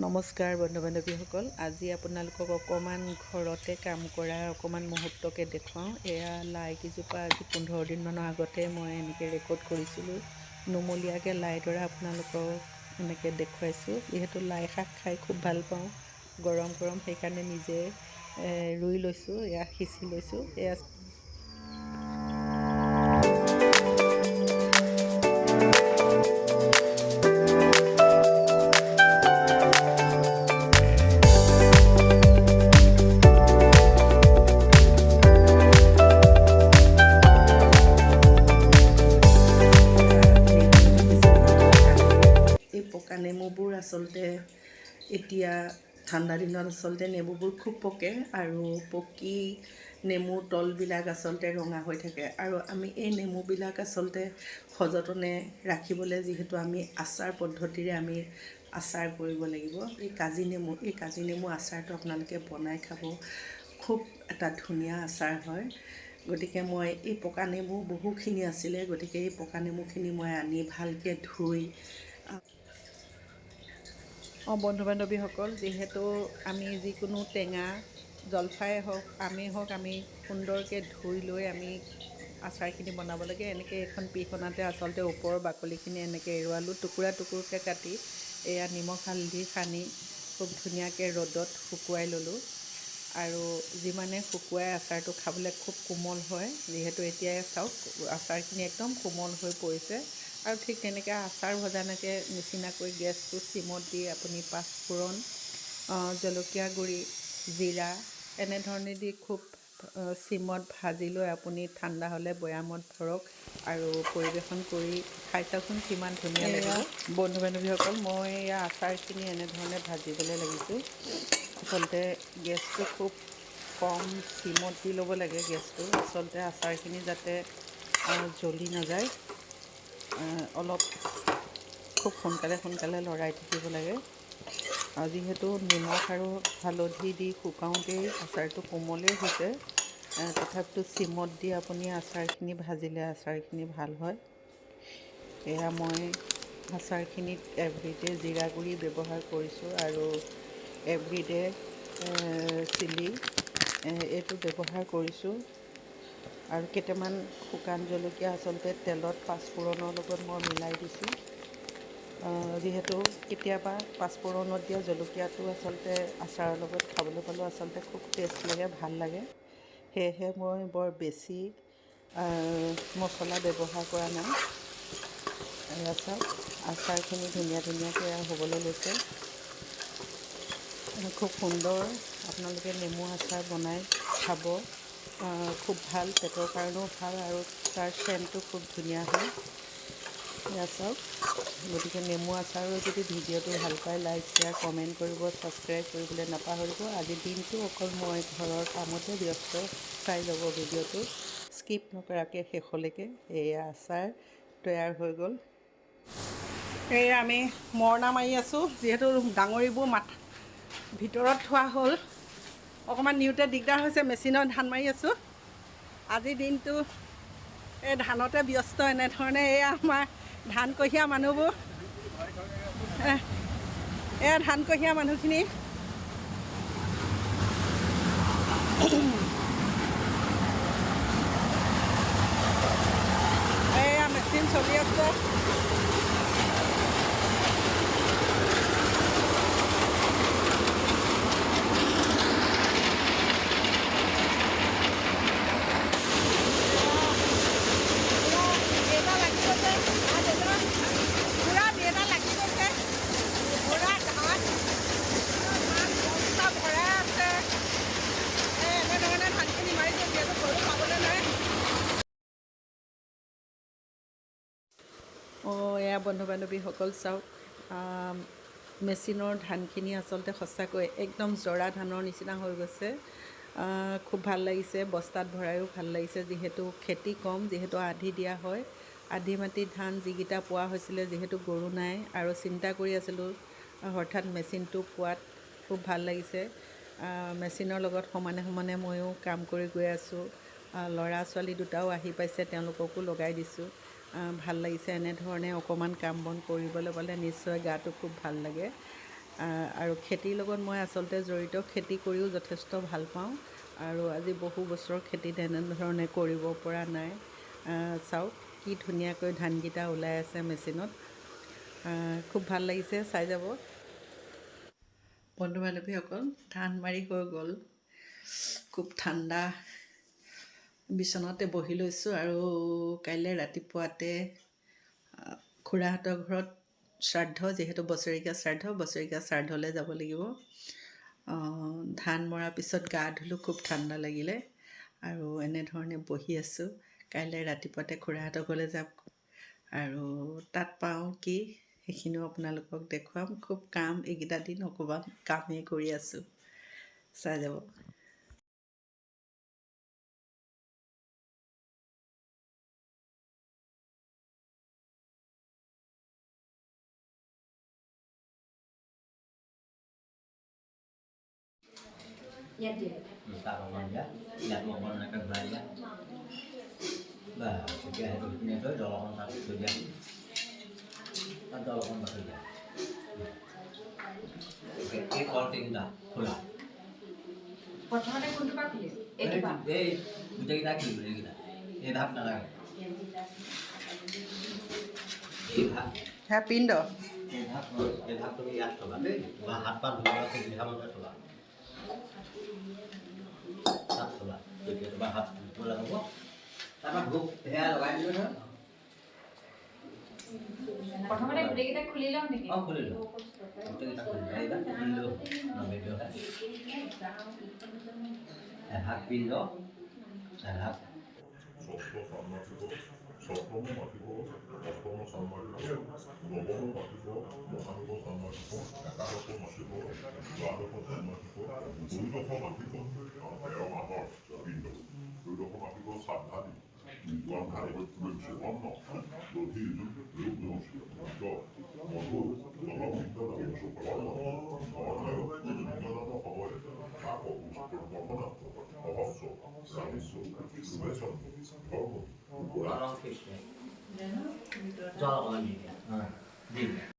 নমস্কাৰ বন্ধু বান্ধৱীসকল, আজি আপোনালোকক অকণমান ঘৰতে কাম কৰা অকণমান মুহূৰ্তকে দেখুৱাওঁ। এয়া লাই কেইজোপা আজি 15 দিনমানৰ আগতে মই এনেকৈ ৰেকৰ্ড কৰিছিলোঁ। নুমলীয়াকৈ লাইডৰা আপোনালোকক এনেকৈ দেখুৱাইছোঁ। যিহেতু লাই শাক খাই খুব ভাল পাওঁ, গৰম গৰম সেইকাৰণে নিজে ৰুই লৈছোঁ। এয়া সিঁচি লৈছোঁ। এয়া পকা নেমুবোৰ আচলতে এতিয়া ঠাণ্ডা দিনত আচলতে নেমুবোৰ খুব পকে আৰু পকি নেমুৰ তলবিলাক আচলতে ৰঙা হৈ থাকে। আৰু আমি এই নেমুবিলাক আচলতে সযতনে ৰাখিবলৈ যিহেতু আমি আচাৰ পদ্ধতিৰে আমি আচাৰ কৰিব লাগিব। এই কাজি নেমু আচাৰটো আপোনালোকে বনাই খাব, খুব এটা ধুনীয়া আচাৰ হয়। গতিকে মই এই পকা নেমু বহুখিনি আছিলে, গতিকে এই পকা নেমুখিনি মই আনি ভালকৈ ধুই বন্ধু বান্ধৱীসকল, যিহেতু আমি যিকোনো টেঙা জলফাই হওক আমেই হওক আমি সুন্দৰকৈ ধুই লৈ আমি আচাৰখিনি বনাব লাগে। এনেকৈ এখন পিহনাতে আচলতে ওপৰৰ বাকলিখিনি এনেকৈ এৰুৱালোঁ, টুকুৰা টুকুৰকৈ কাটি এয়া নিমখ হালধি সানি খুব ধুনীয়াকৈ ৰ'দত শুকুৱাই ল'লোঁ। আৰু যিমানে শুকুৱাই আচাৰটো খাবলৈ খুব কোমল হয়। যিহেতু এতিয়া চাওক আচাৰখিনি একদম কোমল হৈ পৰিছে। আৰু ঠিক তেনেকৈ আচাৰ ভজানকৈ নিচিনাকৈ গেছটো চিমত দি আপুনি পাঁচফোৰণ, জলকীয়া গুড়ি, জিৰা এনেধৰণে দি খুব চিমত ভাজি লৈ আপুনি ঠাণ্ডা হ'লে বৈয়ামত ভৰক আৰু পৰিৱেশন কৰি খাই চাওকচোন কিমান ধুনীয়া লাগিব। বন্ধু বান্ধৱীসকল, মই এয়া আচাৰখিনি এনেধৰণে ভাজিবলৈ লাগিছোঁ। আচলতে গেছটো খুব কম চিমত দি ল'ব লাগে গেছটো, আচলতে আচাৰখিনি যাতে জ্বলি নাযায়। অলপ খুব সোনকালে লৰাই থাকিব লাগে। আৰু যিহেতু নিমখ আৰু হালধি দি শুকাওঁতেই আচাৰটো কোমলেই হৈছে, তথাপিতো চিমত দি আপুনি আচাৰখিনি ভাজিলে আচাৰখিনি ভাল হয়। এয়া মই আচাৰখিনিত এভৰিডে জিৰা গুড়ি ব্যৱহাৰ কৰিছোঁ আৰু এভৰিডে চিলি এইটো ব্যৱহাৰ কৰিছোঁ। আৰু কেইটামান শুকান জলকীয়া আচলতে তেলত পাঁচফোৰণৰ লগত মই মিলাই দিছোঁ। যিহেতু কেতিয়াবা পাঁচফোৰণত দিয়া জলকীয়াটো আচলতে আচাৰৰ লগত খাবলৈ পালেও আচলতে খুব টেষ্ট লাগে, ভাল লাগে। সেয়েহে মই বৰ বেছি মছলা ব্যৱহাৰ কৰা নাই। এয়া চাওক আচাৰখিনি ধুনীয়াকৈ হ'বলৈ লৈছে। খুব সুন্দৰ আপোনালোকে নেমু আচাৰ বনাই খাব, খুব ভাল, পেটৰ কাৰণেও ভাল আৰু তাৰ চেণ্টটো খুব ধুনীয়া হয়। এয়া চাওক, গতিকে নেমু আচাৰৰ যদি ভিডিঅ'টো ভাল পায় লাইক শ্বেয়াৰ কমেণ্ট কৰিব, ছাবস্ক্ৰাইব কৰিবলৈ নাপাহৰিব। আজিৰ দিনটো অকল মই ঘৰৰ কামতে ব্যস্ত, চাই ল'ব ভিডিঅ'টো স্কিপ নকৰাকৈ শেষলৈকে। এয়া আচাৰ তৈয়াৰ হৈ গ'ল। এয়া আমি মৰণা মাৰি আছোঁ, যিহেতু ডাঙৰিবোৰ ভিতৰত থোৱা হ'ল, অকণমান নিওঁতে দিগদাৰ হৈছে, মেচিনত ধান মাৰি আছোঁ। আজিৰ দিনটো এই ধানতে ব্যস্ত। এনেধৰণে এয়া আমাৰ ধান কঢ়িয়া মানুহবোৰ, এয়া ধান কঢ়িয়া মানুহখিনি। এয়া মেচিন চলি আছে। এয়া বন্ধু বান্ধৱীসকল চাওক, মেচিনৰ ধানখিনি আচলতে সঁচাকৈ একদম জৰা ধানৰ নিচিনা হৈ গৈছে। খুব ভাল লাগিছে, বস্তাত ভৰাইও ভাল লাগিছে। যিহেতু খেতি কম, যিহেতু আধি দিয়া হয়, আধি মাটি ধান যিকেইটা পোৱা হৈছিলে, যিহেতু গৰু নাই আৰু চিন্তা কৰি আছিলোঁ, হঠাৎ মেচিনটো পোৱাত খুব ভাল লাগিছে। মেচিনৰ লগত সমানে ময়ো কাম কৰি গৈ আছোঁ। ল'ৰা ছোৱালী দুটাও আহি পাইছে, তেওঁলোককো লগাই দিছোঁ। ভাল লাগিছে। এনেধৰণে অকণমান কাম বন কৰিবলৈ পালে নিশ্চয় গাটো খুব ভাল লাগে। আৰু খেতিৰ লগত মই আচলতে জড়িত, খেতি কৰিও যথেষ্ট ভাল পাওঁ আৰু আজি বহু বছৰ খেতি তেনেধৰণে কৰিব পৰা নাই। চাওক কি ধুনীয়াকৈ ধানকেইটা ওলাই আছে মেচিনত, খুব ভাল লাগিছে, চাই যাব। বন্ধু বান্ধৱীসকল, ধান মাৰি হৈ গ'ল, খুব ঠাণ্ডা, বিচনাতে বহি লৈছোঁ আৰু কাইলৈ ৰাতিপুৱাতে খুৰাহঁতৰ ঘৰত শ্ৰাদ্ধ, যিহেতু বছৰেকীয়া শ্ৰাদ্ধলৈ যাব লাগিব। ধান মৰাৰ পিছত গা ধুলোঁ, খুব ঠাণ্ডা লাগিলে আৰু এনেধৰণে বহি আছোঁ। কাইলৈ ৰাতিপুৱাতে খুৰাহঁতৰ ঘৰলৈ যাম আৰু তাত পাওঁ কি সেইখিনিও আপোনালোকক দেখুৱাম। খুব কাম, এইকেইটা দিন অকণমান কামেই কৰি আছোঁ, চাই যাব। Besar ya, lihat mau mereka belanja. Bah, sekian itu ini tuh dolangan satu saja. Kan dolangan satu saja. Oke, kalau tinggal pulang. প্রথমতে কোনটো পা খুলিছে এইটো পা এই গোটেইকেইটা কি বুলি এইকেইটা এই ভাত নালাগে এই পিণ্ড ভাত তুমি ইয়াত থবা দেই বা হাত পাত ধুবা সুবিধা মতে থবা তাত থবা তেতিয়া তোমাৰ হাত ধুবলৈ হ'ব তাৰপৰা ভোক সেয়া লগাই দিলোঁ নহয় প্ৰথমতে গোটেইকেইটা খুলি লওঁ নেকি খুলি লওঁ গোটেইকেইটা খুলি আহিবা খুলিলেও নবেদিও এভাগ পিণ্ড এভাগ সপ্তম মাতিব অষ্টম ষান্মাসিক নবম মাতিব মহানব ষান্মাসিক একাদশ মাতিব দ্বাদশ ষান্মাসিক দ্বৈদশ মাতিব 13 মাহৰ পিণ্ড ত্ৰয়োদশ মাতিব শ্ৰাদ্ধাদি বিদ্বান ভাগৱত সুবৰ্ণ দধি মধু জলপিণ্ড কৰ্ম ধৰ্ম সময়ে পাপ পঠনাৰ্থ অহস্য ৰামিস্য সুবেশন ধৰ্ম জল অকমান দি দিয়া